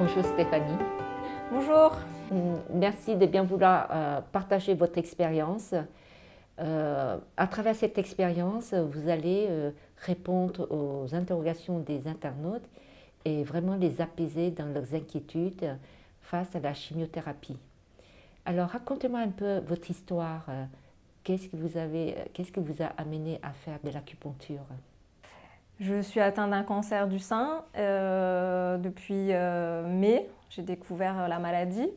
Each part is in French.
Bonjour Stéphanie. Bonjour. Merci de bien vouloir partager votre expérience. À travers cette expérience, vous allez répondre aux interrogations des internautes et vraiment les apaiser dans leurs inquiétudes face à la chimiothérapie. Alors racontez-moi un peu votre histoire. Qu'est-ce qui vous a amené à faire de l'acupuncture? Je suis atteinte d'un cancer du sein depuis mai. J'ai découvert la maladie.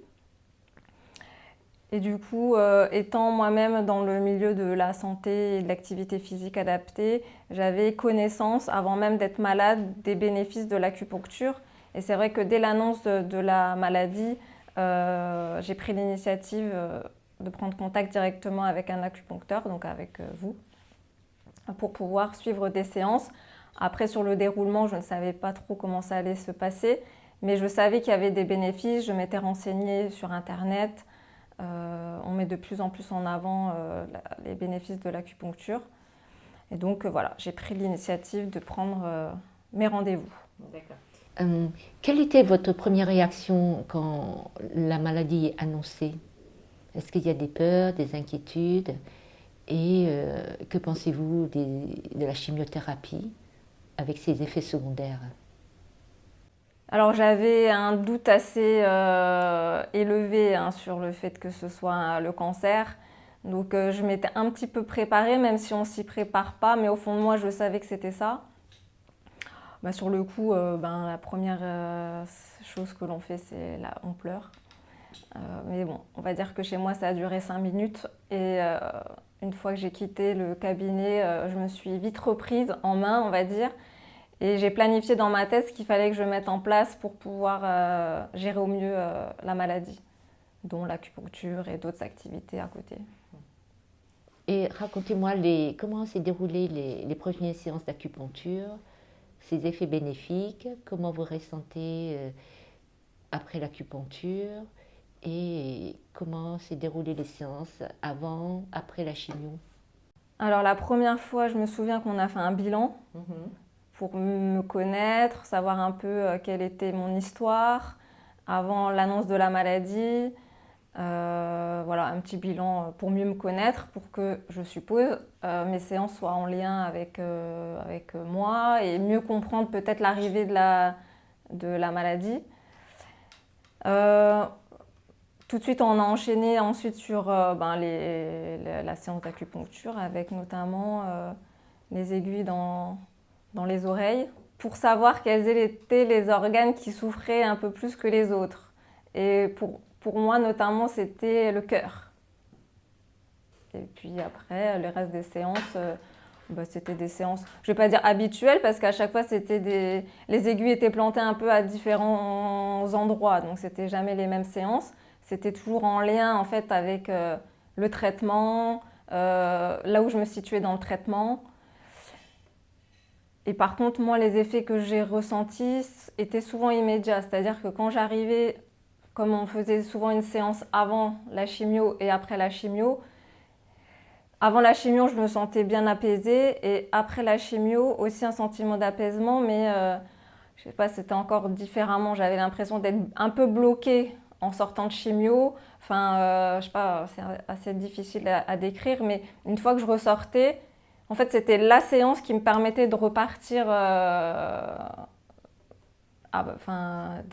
Et du coup, étant moi-même dans le milieu de la santé et de l'activité physique adaptée, j'avais connaissance, avant même d'être malade, des bénéfices de l'acupuncture. Et c'est vrai que dès l'annonce de la maladie, j'ai pris l'initiative de prendre contact directement avec un acupuncteur, donc avec vous, pour pouvoir suivre des séances. Après, sur le déroulement, je ne savais pas trop comment ça allait se passer, mais je savais qu'il y avait des bénéfices. Je m'étais renseignée sur Internet. On met de plus en plus en avant les bénéfices de l'acupuncture. Et donc, voilà, j'ai pris l'initiative de prendre mes rendez-vous. D'accord. Quelle était votre première réaction quand la maladie est annoncée? Est-ce qu'il y a des peurs, des inquiétudes? Et que pensez-vous de la chimiothérapie avec ses effets secondaires? Alors j'avais un doute assez élevé sur le fait que ce soit le cancer. Donc je m'étais un petit peu préparée, même si on ne s'y prépare pas, mais au fond de moi je savais que c'était ça. Sur le coup, la première chose que l'on fait, c'est on pleure. Mais bon, on va dire que chez moi ça a duré 5 minutes et une fois que j'ai quitté le cabinet, je me suis vite reprise en main, on va dire. Et j'ai planifié dans ma tête ce qu'il fallait que je mette en place pour pouvoir gérer au mieux la maladie, dont l'acupuncture et d'autres activités à côté. Et racontez-moi comment s'est déroulé les premières séances d'acupuncture, ses effets bénéfiques, comment vous ressentez après l'acupuncture et comment s'est déroulées les séances avant, après la chimio. Alors la première fois, je me souviens qu'on a fait un bilan pour me connaître, savoir un peu quelle était mon histoire avant l'annonce de la maladie. Voilà, un petit bilan pour mieux me connaître, pour que, je suppose, mes séances soient en lien avec moi et mieux comprendre peut-être l'arrivée de la maladie. Tout de suite, on a enchaîné ensuite sur la séance d'acupuncture avec notamment les aiguilles dans les oreilles pour savoir quels étaient les organes qui souffraient un peu plus que les autres. Et pour moi, notamment, c'était le cœur. Et puis après, le reste des séances, c'était des séances, je ne vais pas dire habituelles, parce qu'à chaque fois, les aiguilles étaient plantées un peu à différents endroits, donc c'était jamais les mêmes séances. C'était toujours en lien en fait avec le traitement, là où je me situais dans le traitement. Et par contre, moi, les effets que j'ai ressentis étaient souvent immédiats, c'est-à-dire que quand j'arrivais, comme on faisait souvent une séance avant la chimio et après la chimio, avant la chimio, je me sentais bien apaisée et après la chimio, aussi un sentiment d'apaisement, mais je sais pas, c'était encore différemment. J'avais l'impression d'être un peu bloquée en sortant de chimio. Enfin, je sais pas, c'est assez difficile à décrire, mais une fois que je ressortais, en fait, c'était la séance qui me permettait de repartir, de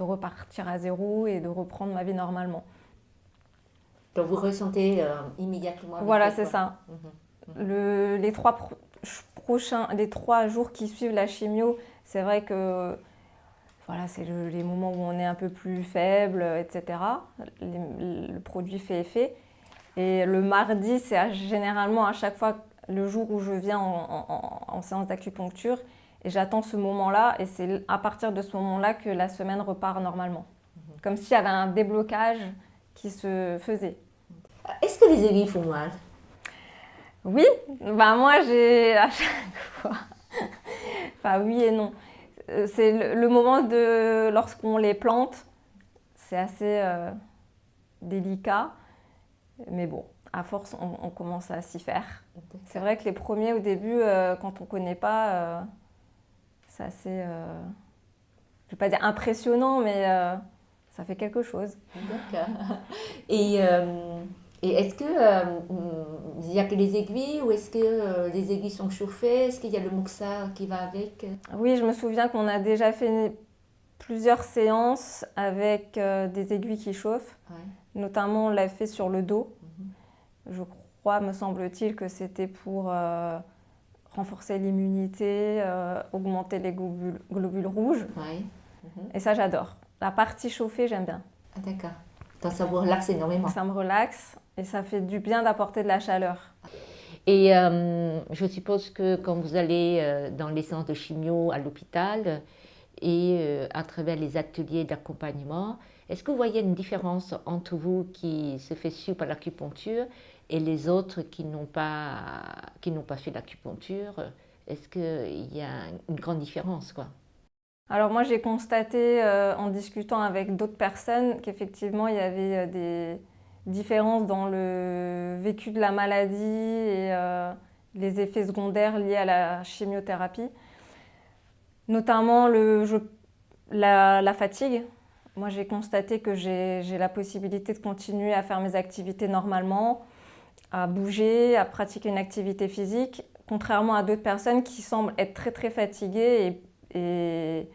repartir à zéro et de reprendre ma vie normalement. Donc vous ressentez immédiatement avec Voilà, le c'est corps. ça. Les 3 jours qui suivent la chimio, c'est vrai que voilà, c'est les moments où on est un peu plus faible, etc. Le produit fait effet. Et le mardi, c'est généralement à chaque fois le jour où je viens en séance d'acupuncture. Et j'attends ce moment-là. Et c'est à partir de ce moment-là que la semaine repart normalement. Comme s'il y avait un déblocage qui se faisait. Est-ce que les aiguilles font mal? Oui, moi j'ai à chaque fois. Enfin oui et non. C'est le moment lorsqu'on les plante, c'est assez délicat. Mais bon, à force, on commence à s'y faire. C'est vrai que les premiers au début, quand on ne connaît pas, c'est assez, je ne vais pas dire impressionnant, mais ça fait quelque chose. D'accord. Et, et est-ce que il n'y a que les aiguilles ou est-ce que les aiguilles sont chauffées? Est-ce qu'il y a le moxa qui va avec? Oui, je me souviens qu'on a déjà fait plusieurs séances avec des aiguilles qui chauffent. Ouais. Notamment, on l'a fait sur le dos. Mhm. Je crois, me semble-t-il, que c'était pour renforcer l'immunité, augmenter les globules rouges. Ouais. Mhm. Et ça, j'adore. La partie chauffée, j'aime bien. Ah, d'accord. Donc ça vous relaxe énormément. Ça me relaxe et ça fait du bien d'apporter de la chaleur. Et je suppose que quand vous allez dans les séances de chimio à l'hôpital et à travers les ateliers d'accompagnement, est-ce que vous voyez une différence entre vous qui se fait suivre par l'acupuncture et les autres qui n'ont pas fait l'acupuncture? Est-ce qu'il y a une grande différence, quoi? Alors moi, j'ai constaté en discutant avec d'autres personnes qu'effectivement, il y avait des différences dans le vécu de la maladie et les effets secondaires liés à la chimiothérapie. Notamment la fatigue. Moi, j'ai constaté que j'ai la possibilité de continuer à faire mes activités normalement, à bouger, à pratiquer une activité physique, contrairement à d'autres personnes qui semblent être très très fatiguées et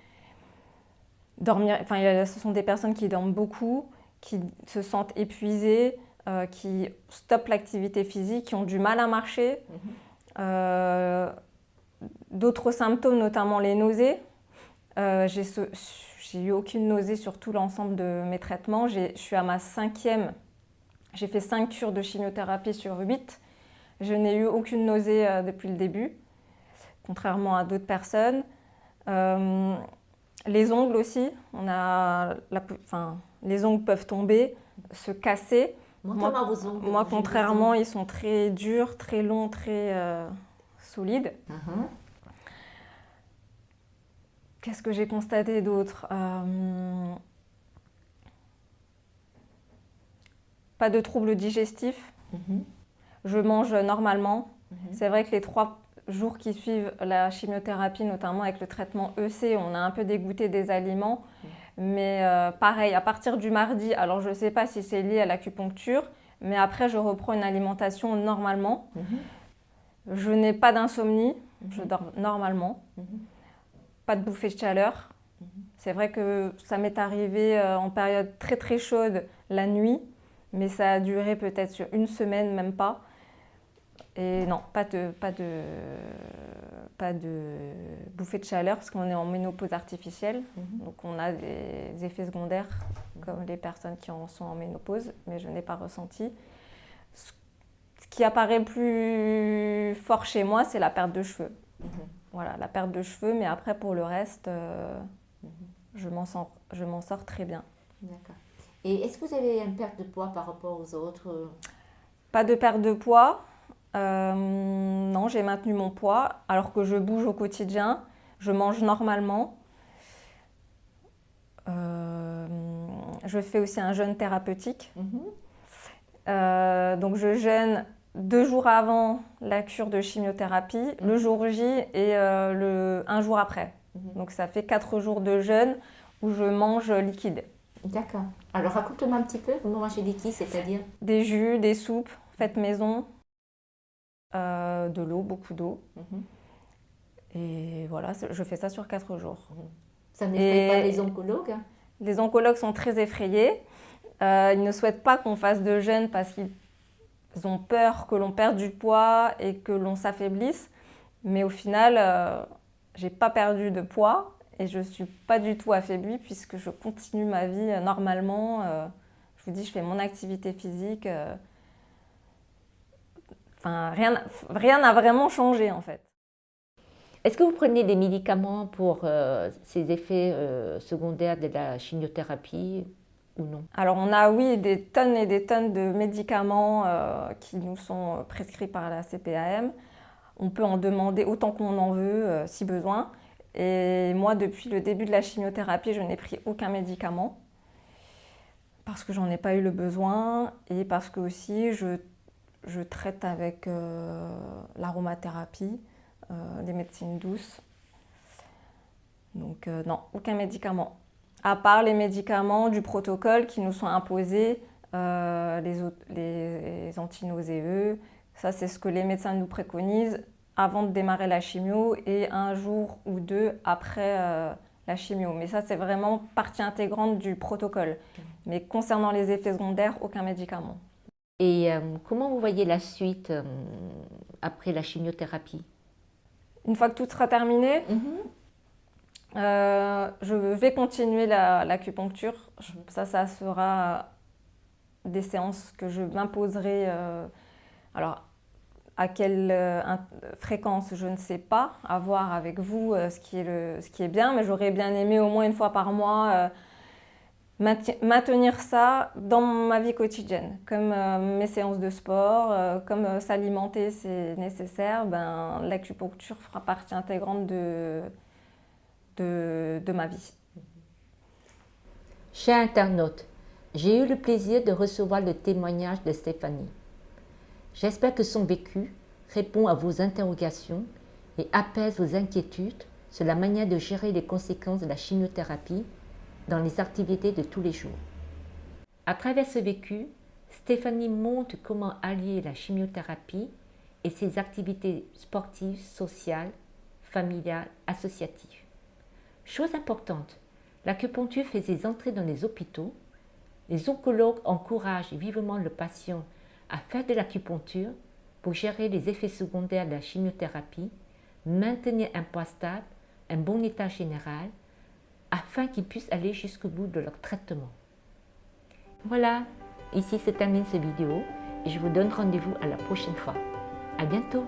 dormir. Enfin, ce sont des personnes qui dorment beaucoup, qui se sentent épuisées, qui stoppent l'activité physique, qui ont du mal à marcher. D'autres symptômes, notamment les nausées. J'ai eu aucune nausée sur tout l'ensemble de mes traitements. Je suis à ma 5e. J'ai fait 5 cures de chimiothérapie sur 8. Je n'ai eu aucune nausée depuis le début, contrairement à d'autres personnes. Les ongles aussi, les ongles peuvent tomber, se casser. Montrez-moi vos ongles. Moi, contrairement, ils sont très durs, très longs, très solides. Uh-huh. Qu'est-ce que j'ai constaté d'autre? Pas de troubles digestifs. Mm-hmm. Je mange normalement. Mm-hmm. C'est vrai que les 3 jours qui suivent la chimiothérapie, notamment avec le traitement EC, on a un peu dégoûté des aliments. Mais pareil, à partir du mardi, alors je ne sais pas si c'est lié à l'acupuncture, mais après je reprends une alimentation normalement. Mm-hmm. Je n'ai pas d'insomnie, mm-hmm. Je dors normalement. Mm-hmm. Pas de bouffée de chaleur. Mm-hmm. C'est vrai que ça m'est arrivé en période très très chaude la nuit, mais ça a duré peut-être sur 1 semaine, même pas. Et non, pas de bouffée de chaleur parce qu'on est en ménopause artificielle. Mm-hmm. Donc on a des effets secondaires comme les personnes qui en sont en ménopause, mais je n'ai pas ressenti. Ce qui apparaît plus fort chez moi, c'est la perte de cheveux. Mm-hmm. Voilà, la perte de cheveux, mais après pour le reste, mm-hmm. je m'en sors très bien. D'accord. Et est-ce que vous avez une perte de poids par rapport aux autres? Pas de perte de poids. Non, j'ai maintenu mon poids alors que je bouge au quotidien, je mange normalement. Je fais aussi un jeûne thérapeutique. Mm-hmm. Donc je jeûne 2 jours avant la cure de chimiothérapie, mm-hmm. le jour J et 1 jour après. Mm-hmm. Donc ça fait 4 jours de jeûne où je mange liquide. D'accord. Alors raconte-moi un petit peu, vous mangez liquide, c'est-à-dire? Des jus, des soupes faites maison. De l'eau, beaucoup d'eau. Mm-hmm. Et voilà, je fais ça sur 4 jours. Ça n'effraie pas les oncologues? Les oncologues sont très effrayés. Ils ne souhaitent pas qu'on fasse de jeûne parce qu'ils ont peur que l'on perde du poids et que l'on s'affaiblisse. Mais au final, j'ai pas perdu de poids et je suis pas du tout affaiblie puisque je continue ma vie normalement. Je vous dis, je fais mon activité physique. Enfin, rien n'a vraiment changé en fait. Est-ce que vous prenez des médicaments pour ces effets secondaires de la chimiothérapie ou non? Alors on a oui des tonnes et des tonnes de médicaments qui nous sont prescrits par la CPAM. On peut en demander autant qu'on en veut si besoin. Et moi depuis le début de la chimiothérapie, je n'ai pris aucun médicament parce que j'en ai pas eu le besoin et parce que aussi je traite avec l'aromathérapie, des médecines douces. Donc non, aucun médicament. à part les médicaments du protocole qui nous sont imposés, les antinauséeux, ça c'est ce que les médecins nous préconisent avant de démarrer la chimio et un jour ou deux après la chimio. Mais ça c'est vraiment partie intégrante du protocole. Mais concernant les effets secondaires, aucun médicament. Et comment vous voyez la suite après la chimiothérapie? Une fois que tout sera terminé, je vais continuer l'acupuncture. Ça sera des séances que je m'imposerai. Alors, à quelle fréquence, je ne sais pas, à voir avec vous ce qui est bien, mais j'aurais bien aimé au moins une fois par mois maintenir ça dans ma vie quotidienne, comme mes séances de sport, comme s'alimenter c'est nécessaire, ben, l'acupuncture fera partie intégrante de ma vie. Chers internautes, j'ai eu le plaisir de recevoir le témoignage de Stéphanie. J'espère que son vécu répond à vos interrogations et apaise vos inquiétudes sur la manière de gérer les conséquences de la chimiothérapie dans les activités de tous les jours. À travers ce vécu, Stéphanie montre comment allier la chimiothérapie et ses activités sportives, sociales, familiales, associatives. Chose importante, l'acupuncture fait ses entrées dans les hôpitaux. Les oncologues encouragent vivement le patient à faire de l'acupuncture pour gérer les effets secondaires de la chimiothérapie, maintenir un poids stable, un bon état général, afin qu'ils puissent aller jusqu'au bout de leur traitement. Voilà, ici se termine cette vidéo et je vous donne rendez-vous à la prochaine fois. À bientôt!